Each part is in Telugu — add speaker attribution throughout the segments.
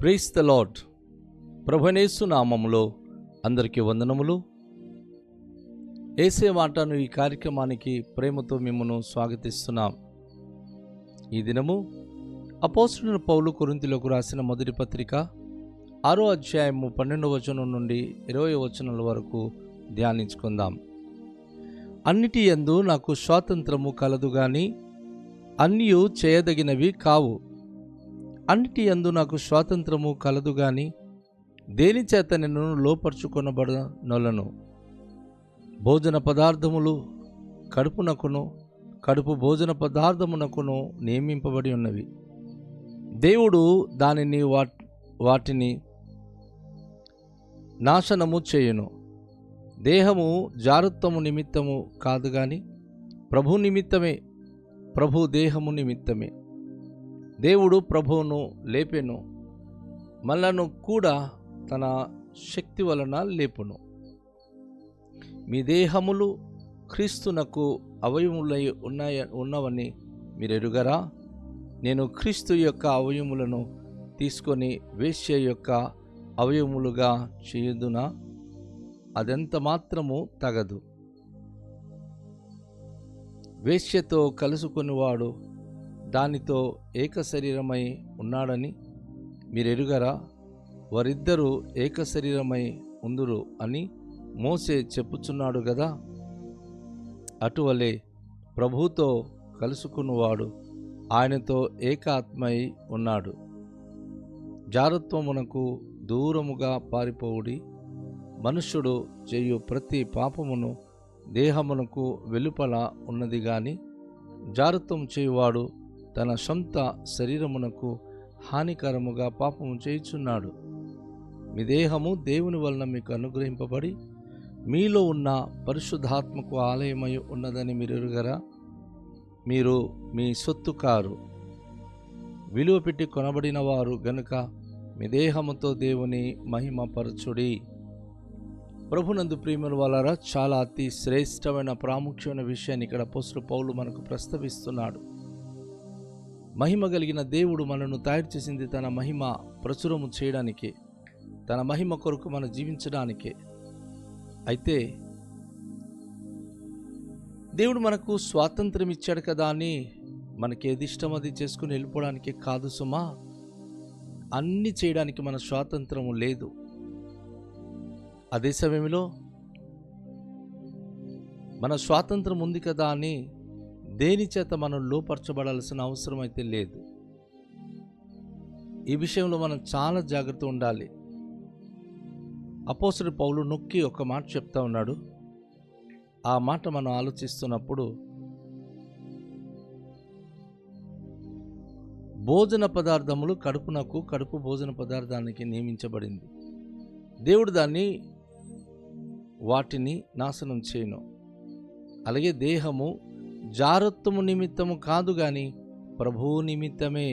Speaker 1: Praise the lord. ప్రభువైన యేసు నామములో అందరికీ వందనములు. యేసే మాటను ఈ కార్యక్రమానికి ప్రేమతో మిమ్మల్ని స్వాగతిస్తున్నాం. ఈ దినము అపోస్తలుడైన పౌలు కొరింథీయులకు రాసిన మొదటి పత్రిక 6వ అధ్యాయము 12వ వచనం నుండి 20వ వచనాల వరకు ధ్యానించుకుందాం. అన్నిటి యందు నాకు స్వాతంత్రము కలదు గాని అన్నియు చేయదగినవి కావు. అన్నిటి యందు నాకు స్వాతంత్రము కలదు గాని దేని చేత నేను లోపరుచుకొనబడనొలను. భోజన పదార్థములు కడుపునకును కడుపు భోజన పదార్థమునకును నియమింపబడి ఉన్నవి. దేవుడు దానిని వాటిని నాశనము చేయును. దేహము జారత్వము నిమిత్తము కాదు గాని ప్రభు నిమిత్తమే, ప్రభు దేహము నిమిత్తమే. దేవుడు ప్రభువును లేపెను, మనలను కూడా తన శక్తి వలన లేపును. మీ దేహములు క్రీస్తునకు అవయములై ఉన్నవని మీరు ఎరుగరా? నేను క్రీస్తు యొక్క అవయములను తీసుకొని వేశ్య యొక్క అవయములుగా చేయుదునా? అదెంత మాత్రము తగదు. వేశ్యతో కలుసుకొనివాడు దానితో ఏక శరీరమై ఉన్నాడని మీరు ఎరుగరా? వారిద్దరూ ఏక శరీరమై ఉందురు అని మోసే చెప్పుచున్నాడు గదా. అటువలే ప్రభువుతో కలుసుకున్నవాడు ఆయనతో ఏక ఆత్మై ఉన్నాడు. జారత్వమునకు దూరముగా పారిపోవుడి. మనుష్యుడు చేయు ప్రతి పాపమును దేహమునకు వెలుపల ఉన్నది గాని జారత్వం చేయువాడు తన సొంత శరీరమునకు హానికరముగా పాపము చేయుచున్నాడు. మీ దేహము దేవుని వలన మీకు అనుగ్రహింపబడి మీలో ఉన్న పరిశుద్ధాత్మకు ఆలయమై ఉన్నదని మీరు ఎరుగరా? మీరు మీ సొత్తు కారు, విలువ పెట్టి కొనబడిన వారు గనుక మీ దేహముతో దేవుని మహిమపరచుడి. ప్రభునందు ప్రియమైన వాళ్ళారా, చాలా అతి శ్రేష్టమైన ప్రాముఖ్యమైన విషయాన్ని ఇక్కడ అపోస్తలుడు పౌలు మనకు ప్రస్తావిస్తున్నాడు. మహిమ కలిగిన దేవుడు మనను తయారు చేసింది తన మహిమ ప్రచురము చేయడానికే, తన మహిమ కొరకు మనం జీవించడానికే. అయితే దేవుడు మనకు స్వాతంత్రం ఇచ్చాడు కదా అని మనకి ఏది ఇష్టం అది చేసుకుని వెళ్ళిపోవడానికి కాదు సుమా. అన్నీ చేయడానికి మన స్వాతంత్రము లేదు. అదే సమయంలో మన స్వాతంత్రం ఉంది కదా అని దేని చేత మనం లోపరచబడాల్సిన అవసరం అయితే లేదు. ఈ విషయంలో మనం చాలా జాగ్రత్త ఉండాలి. అపోస్తలుడు పౌలు నొక్కి ఒక మాట చెప్తా ఉన్నాడు. ఆ మాట మనం ఆలోచిస్తున్నప్పుడు భోజన పదార్థములు కడుపునకు, కడుపు భోజన పదార్థానికి నియమించబడింది. దేవుడు వాటిని నాశనం చేయను. అలాగే దేహము జారత్వము నిమిత్తము కాదు గాని ప్రభువు నిమిత్తమే,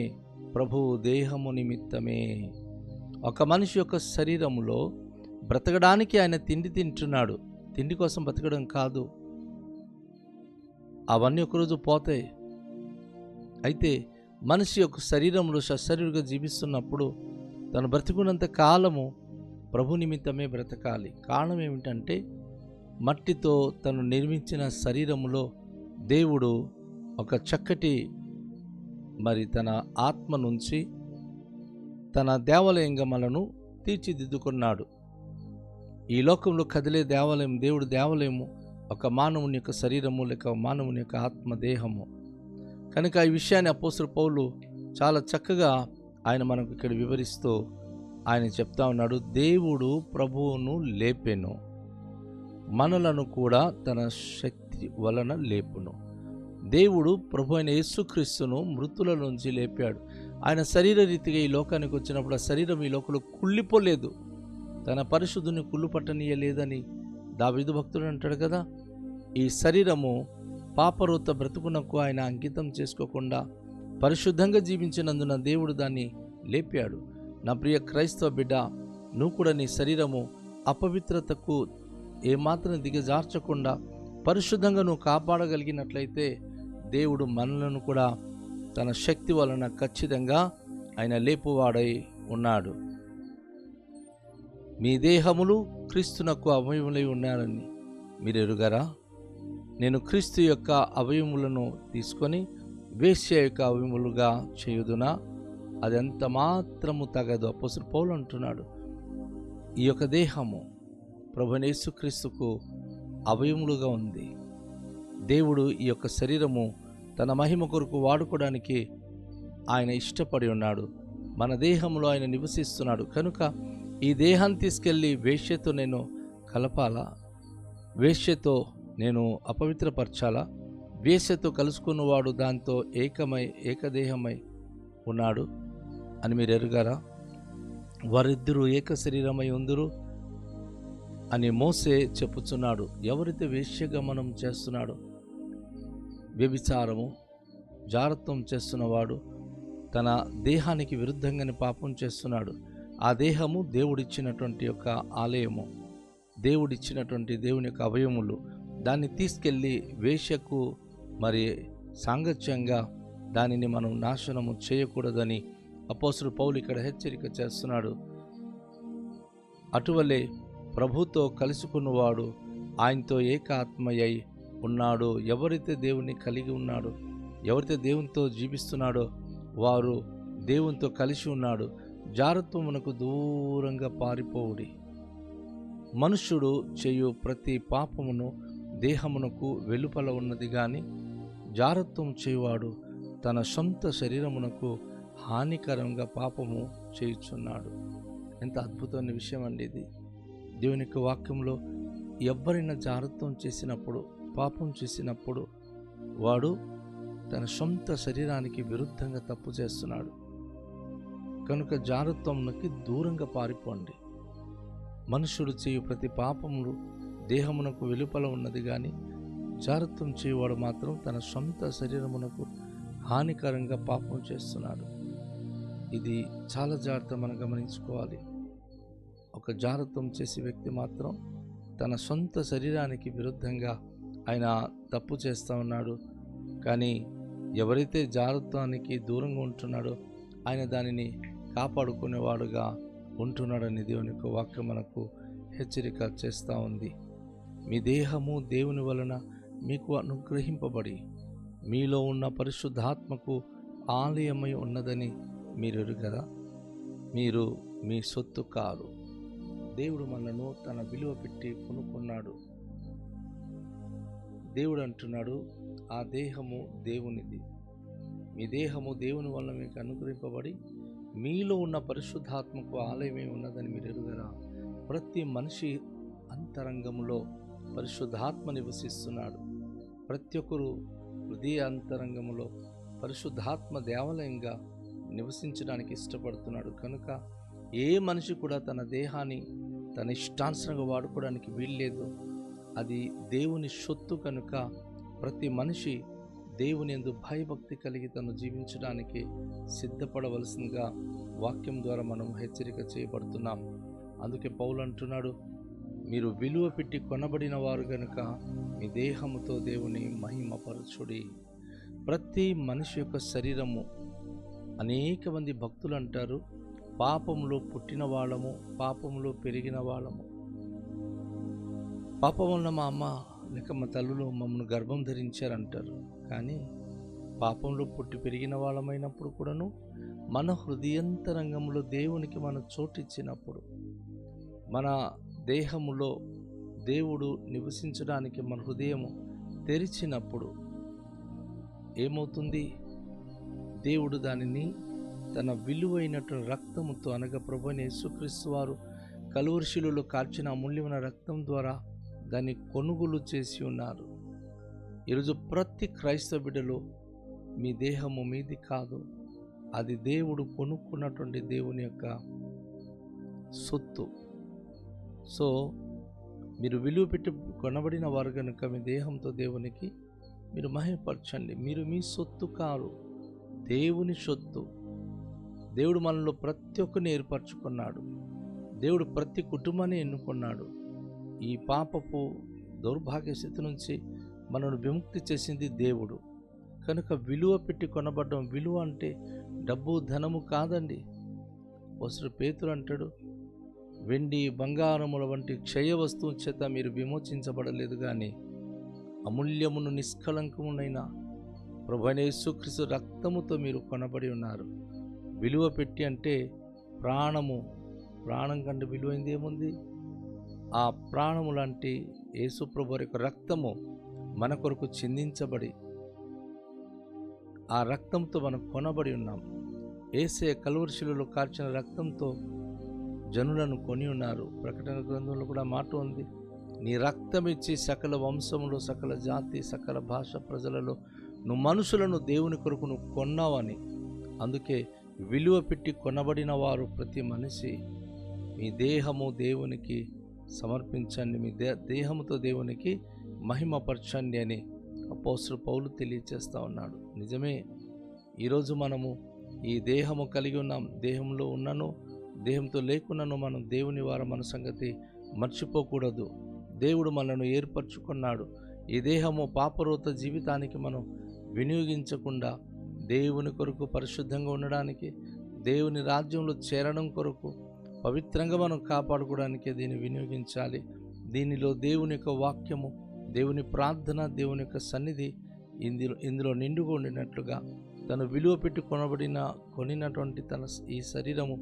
Speaker 1: ప్రభువు దేహము నిమిత్తమే. ఒక మనిషి యొక్క శరీరములో బ్రతకడానికి ఆయన తిండి తింటున్నాడు. తిండి కోసం బ్రతకడం కాదు. అవన్నీ ఒకరోజు పోతాయి. అయితే మనిషి యొక్క శరీరంలో సశరీరుగా జీవిస్తున్నప్పుడు తను బ్రతికున్నంత కాలము ప్రభు నిమిత్తమే బ్రతకాలి. కారణం ఏమిటంటే మట్టితో తను నిర్మించిన శరీరములో దేవుడు ఒక చక్కటి తన ఆత్మ నుంచి తన దేవాలయంగా మనను తీర్చిదిద్దుకున్నాడు. ఈ లోకంలో కదిలే దేవాలయం, దేవుడు దేవాలయము ఒక మానవుని యొక్క శరీరము లేక మానవుని యొక్క ఆత్మదేహము. కనుక ఈ విషయాన్ని అపోస్తలుడు పౌలు చాలా చక్కగా ఆయన మనకు ఇక్కడ వివరిస్తూ ఆయన చెప్తా ఉన్నాడు. దేవుడు ప్రభువును లేపెను, మనలను కూడా తన శక్తి వలన లేపును. దేవుడు ప్రభు అయిన యేసుక్రీస్తును మృతుల నుంచి లేపాడు. ఆయన శరీర రీతిగా ఈ లోకానికి వచ్చినప్పుడు ఆ శరీరం ఈ లోకంలో కుళ్ళిపోలేదు. తన పరిశుద్ధుని కుళ్ళు పట్టనీయలేదని దావీదు భక్తుడు అంటాడు కదా. ఈ శరీరము పాపరోత బ్రతుకునకు ఆయన అంకితం చేసుకోకుండా పరిశుద్ధంగా జీవించినందున దేవుడు దాన్ని లేపాడు. నా ప్రియ క్రైస్తవ బిడ్డ, నువ్వు కూడా నీ శరీరము అపవిత్రతకు ఏమాత్రం దిగజార్చకుండా పరిశుద్ధంగా నువ్వు కాపాడగలిగినట్లయితే దేవుడు మనలను కూడా తన శక్తి వలన ఖచ్చితంగా ఆయన లేపువాడై ఉన్నాడు. మీ దేహములు క్రీస్తునకు అవయములై ఉన్నారని మీరు ఎరుగరా? నేను క్రీస్తు యొక్క అవయములను తీసుకొని వేశ్య యొక్క అవయములుగా చేయుదునా? అది ఎంత మాత్రము తగదు. అపోస్తలుడు పౌలు అంటున్నాడు, ఈ యొక్క దేహము ప్రభువైన యేసుక్రీస్తుకు అవయములుగా ఉంది. దేవుడు ఈ యొక్క శరీరము తన మహిమ కొరకు వాడుకోవడానికి ఆయన ఇష్టపడి ఉన్నాడు. మన దేహంలో ఆయన నివసిస్తున్నాడు. కనుక ఈ దేహాన్ని తీసుకెళ్ళి వేశ్యతో నేను కలపాలా? వేశ్యతో నేను అపవిత్రపరచాలా? వేశ్యతో కలుసుకున్నవాడు దాంతో ఏకదేహమై ఉన్నాడు అని మీరు ఎరుగారా? వారిద్దరూ ఏక శరీరమై ఉందురు అని మోసే చెప్పుచున్నాడు. ఎవరైతే వేశ్యగమనం చేస్తున్నాడో, వ్యభిచారము జారత్వం చేస్తున్నవాడు తన దేహానికి విరుద్ధంగానే పాపం చేస్తున్నాడు. ఆ దేహము దేవుడిచ్చినటువంటి యొక్క ఆలయము, దేవుడిచ్చినటువంటి దేవుని యొక్క అవయములు. దాన్ని తీసుకెళ్ళి వేశ్యకు సాంగత్యంగా దానిని మనం నాశనము చేయకూడదని అపోస్తలుడు పౌలు ఇక్కడ హెచ్చరిక చేస్తున్నాడు. అటువలే ప్రభుతో కలుసుకున్నవాడు ఆయనతో ఏకాత్మయ్యి ఉన్నాడు. ఎవరైతే దేవుని కలిగి ఉన్నాడో, ఎవరైతే దేవునితో జీవిస్తున్నాడో వారు దేవునితో కలిసి ఉన్నాడు. జారత్వమునకు దూరంగా పారిపోవుడి. మనుష్యుడు చేయు ప్రతి పాపమును దేహమునకు వెలుపల ఉన్నది గాని జారత్వం చేయువాడు తన సొంత శరీరమునకు హానికరంగా పాపము చేయుచున్నాడు. ఎంత అద్భుతమైన విషయం అండి ఇది. దేవుని యొక్క వాక్యంలో ఎవరైనా జారత్వం చేసినప్పుడు, పాపం చేసినప్పుడు వాడు తన సొంత శరీరానికి విరుద్ధంగా తప్పు చేస్తున్నాడు. కనుక జారత్వంకి దూరంగా పారిపోండి. మనుషుడు చేయు ప్రతి పాపములు దేహమునకు వెలుపల ఉన్నది కానీ జారత్వం చేయువాడు మాత్రం తన సొంత శరీరమునకు హానికరంగా పాపం చేస్తున్నాడు. ఇది చాలా జాగ్రత్త మనం గమనించుకోవాలి. ఒక జారత్వం చేసే వ్యక్తి మాత్రం తన సొంత శరీరానికి విరుద్ధంగా ఆయన తప్పు చేస్తూ ఉన్నాడు. కానీ ఎవరైతే జారత్వానికి దూరంగా ఉంటున్నాడో ఆయన దానిని కాపాడుకునేవాడుగా ఉంటున్నాడని దేవుని యొక్క వాక్యం మనకు హెచ్చరిక చేస్తూ ఉంది. మీ దేహము దేవుని వలన మీకు అనుగ్రహింపబడి మీలో ఉన్న పరిశుద్ధాత్మకు ఆలయమై ఉన్నదని మీరు ఎరుగరా? మీరు మీ సొత్తు కారు. దేవుడు మనను తన విలువ పెట్టి కొనుక్కున్నాడు. దేవుడు అంటున్నాడు, ఆ దేహము దేవునిది. మీ దేహము దేవుని వలన మీకు అనుగ్రహింపబడి మీలో ఉన్న పరిశుద్ధాత్మకు ఆలయమే ఉన్నదని మీరు ఎరుగరా? ప్రతి మనిషి అంతరంగంలో పరిశుద్ధాత్మ నివసిస్తున్నాడు. ప్రతి ఒక్కరు హృదయ అంతరంగంలో పరిశుద్ధాత్మ దేవాలయంగా నివసించడానికి ఇష్టపడుతున్నాడు. కనుక ఏ మనిషి కూడా తన దేహాన్ని తన ఇష్టానుసారంగా వాడుకోవడానికి వీల్లేదు. అది దేవుని సొత్తు. కనుక ప్రతి మనిషి దేవుని యందు భయభక్తి కలిగి తను జీవించడానికి సిద్ధపడవలసిందిగా వాక్యం ద్వారా మనం హెచ్చరిక చేయబడుతున్నాం. అందుకే పౌలు అంటున్నాడు, మీరు విలువ పెట్టి కొనబడిన వారు గనుక మీ దేహముతో దేవుని మహిమపరచుడి. ప్రతి మనిషి యొక్క శరీరము, అనేక మంది భక్తులు అంటారు, పాపంలో పుట్టిన వాళ్ళము, పాపంలో పెరిగిన వాళ్ళము. పాపం వలన మా అమ్మ లేక మా తల్లులు మమ్మల్ని గర్భం ధరించారంటారు. కానీ పాపంలో పుట్టి పెరిగిన వాళ్ళమైనప్పుడు కూడాను మన హృదయంతరంగంలో దేవునికి మనం చోటిచ్చినప్పుడు, మన దేహములో దేవుడు నివసించడానికి మన హృదయము తెరిచినప్పుడు ఏమవుతుంది? దేవుడు దానిని తన విలువైనటువంటి రక్తముతో, అనగా ప్రభువైన యేసుక్రీస్తు వారు కలువరి శిలువలో కార్చిన అమూల్యమైన రక్తం ద్వారా దాన్ని కొనుగోలు చేసి ఉన్నారు. ఈరోజు ప్రతి క్రైస్తవ బిడ్డలో మీ దేహము మీది కాదు, అది దేవుడు కొనుక్కున్నటువంటి దేవుని యొక్క సొత్తు. సో మీరు విలువ పెట్టి కొనబడిన వారు కనుక మీ దేహంతో దేవునికి మీరు మహిమపరచండి. మీరు మీ సొత్తు కారు, దేవుని సొత్తు. దేవుడు మనలో ప్రతి ఒక్కరిని ఏర్పరచుకున్నాడు. దేవుడు ప్రతి కుటుంబాన్ని ఎన్నుకున్నాడు. ఈ పాపపు దౌర్భాగ్య స్థితి నుంచి మనను విముక్తి చేసింది దేవుడు. కనుక విలువ పెట్టి కొనబడడం, విలువ అంటే డబ్బు ధనము కాదండి. అపోస్తలుడు పేతురు అంటాడు, వెండి బంగారముల వంటి క్షయ వస్తువు చేత మీరు విమోచించబడలేదు కానీ అమూల్యమును నిష్కళంకమునైన ప్రభువైన యేసుక్రీస్తు రక్తముతో మీరు కొనబడి ఉన్నారు. విలువ పెట్టి అంటే ప్రాణం కంటే విలువైంది ఏముంది? ఆ ప్రాణము లాంటి యేసు ప్రభు యొక్క రక్తము మన కొరకు చిందించబడి ఆ రక్తంతో మనం కొనబడి ఉన్నాం. యేసయ్య కల్వరి శిలువలో కార్చిన రక్తంతో జనులను కొని ఉన్నారు. ప్రకటన గ్రంథంలో కూడా మాట ఉంది, నీ రక్తం ఇచ్చి సకల వంశములు, సకల జాతి, సకల భాష ప్రజలలో నువ్వు మనుషులను దేవుని కొరకు నువ్వు కొన్నావని. అందుకే విలువ పెట్టి కొనబడిన వారు ప్రతి మనిషి మీ దేహము దేవునికి సమర్పించండి, మీ దేహముతో దేవునికి మహిమపరచండి అని అపోస్తలుడు పౌలు తెలియచేస్తూ ఉన్నాడు. నిజమే, ఈరోజు మనము ఈ దేహము కలిగి ఉన్నాం. దేహంలో ఉన్నను దేహంతో లేకున్నాను మనం దేవుని వారం మన సంగతి మర్చిపోకూడదు. దేవుడు మనను ఏర్పరచుకున్నాడు. ఈ దేహము పాపరోత జీవితానికి మనం వినియోగించకుండా దేవుని కొరకు పరిశుద్ధంగా ఉండడానికి, దేవుని రాజ్యంలో చేరడం కొరకు, పవిత్రంగా మనం కాపాడుకోవడానికి దీన్ని వినియోగించాలి. దీనిలో దేవుని యొక్క వాక్యము, దేవుని ప్రార్థన, దేవుని యొక్క సన్నిధి ఇందులో నిండుగా ఉండినట్లుగా తను విలువ పెట్టి కొనినటువంటి తన ఈ శరీరము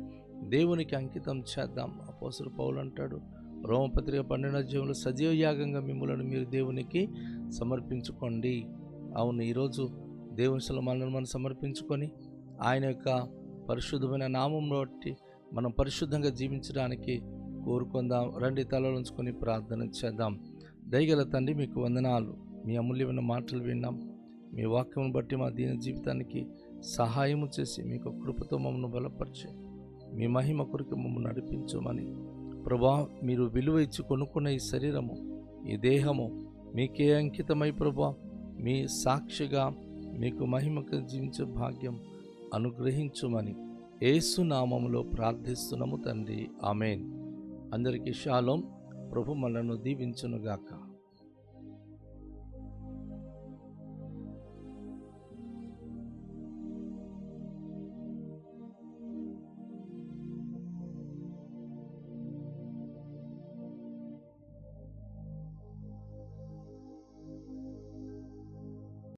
Speaker 1: దేవునికి అంకితం చేద్దాం. అపోస్తలుడు పౌలు అంటాడు రోమపత్రిక 12వ అధ్యాయంలో, సజీవ యాగంగా మిమ్మల్ని మీరు దేవునికి సమర్పించుకోండి. అవును, ఈరోజు దేవుని మనల్ని మనం సమర్పించుకొని ఆయన యొక్క పరిశుద్ధమైన నామంలో బట్టి మనం పరిశుద్ధంగా జీవించడానికి కోరుకుందాం. రండి, తలలో ఉంచుకొని ప్రార్థన చేద్దాం. దయగల తండ్రి, మీకు వందనాలు. మీ అమూల్యమైన మాటలు విన్నాం. మీ వాక్యం బట్టి మా దీన జీవితానికి సహాయము చేసి మీకు కృపతో మమ్మల్ని బలపరిచి మీ మహిమ కొరకు మమ్మల్ని నడిపించమని ప్రభా, మీరు విలువ ఇచ్చి కొనుక్కున్న ఈ శరీరము, ఈ దేహము మీకే అంకితమై ప్రభా, మీ సాక్షిగా మీకు మహిమకు జీవించే భాగ్యం అనుగ్రహించుమని యేసు నామములో ప్రార్థిస్తున్నాము తండ్రి, ఆమేన్. అందరికీ షాలోం. ప్రభు మనలను దీవించునుగాక.